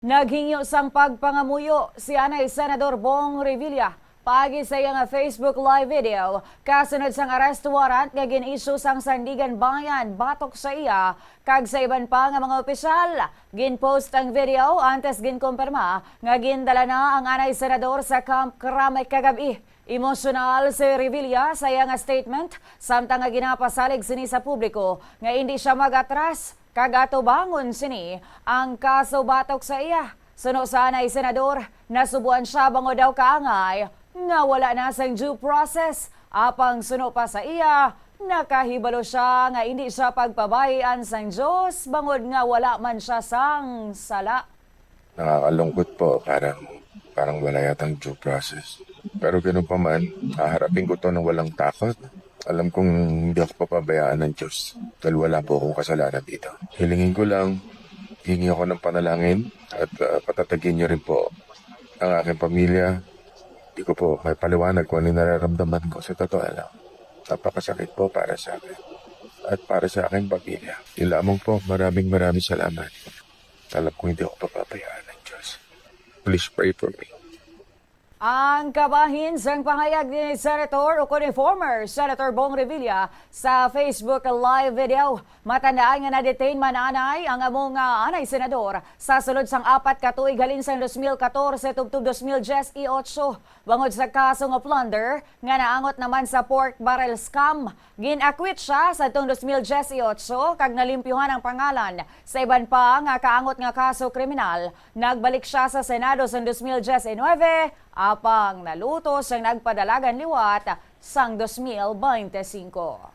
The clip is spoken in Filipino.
Naghingi sang pagpangamuyo si Anay Senador Bong Revilla pagi sa iyang Facebook live video kasunod sang arrest warrant nga gin-issue sang Sandigan Bayan batok sa iya kag sa iban pa nga mga opisyal. Gin-post ang video antes ginkumpirma nga gindala na ang Anay Senador sa Camp Crame kagabi. Emosyonal si Revilla sa iyang statement samtang nga ginapasalig sini sa publiko nga hindi siya magatras kag ato bangon sini ang kaso batok sa iya. Suno sa Anay Senador, nasubuan siya bango daw kaangay nga wala na sang due process. Apang suno pa sa iya, nakahibalo siya nga hindi siya pagpabayan sang Diyos bangod nga wala man siya sang sala. Nakakalungkot po, parang wala yatang due process. Pero ganoon pa man, haharapin ko to ng walang takot. Alam kong hindi ako papabayaan ng Diyos dahil wala po akong kasalanan dito. Hilingin ko lang, hingi ako ng panalangin at patatagin niyo rin po ang aking pamilya. Hindi ko po may paliwanag kung ano nararamdaman ko sa totoo lang. Napakasakit po para sa akin at para sa aking pamilya. Yun lamang po, maraming salamat. Alam ko hindi ako papabayaan ng Diyos. Please pray for me. Ang kabahin sang pahayag ni Senator o kundi former Senator Bong Revilla sa Facebook live video. Matandaan nga na-detain man anay ang among Anay Senador sa sulod sang 4 ka tuig halin sang 2014 tubtub 2018 bangod sa kaso nga plunder nga naangot naman sa pork barrel scam. Gin-acquit siya sa tong 2018 kag nalimpyuhan ang pangalan sa iban pa nga kaangot nga kaso kriminal. Nagbalik siya sa Senado sa 2019 apang nalutos ang nagpadalagan liwat sang 2025.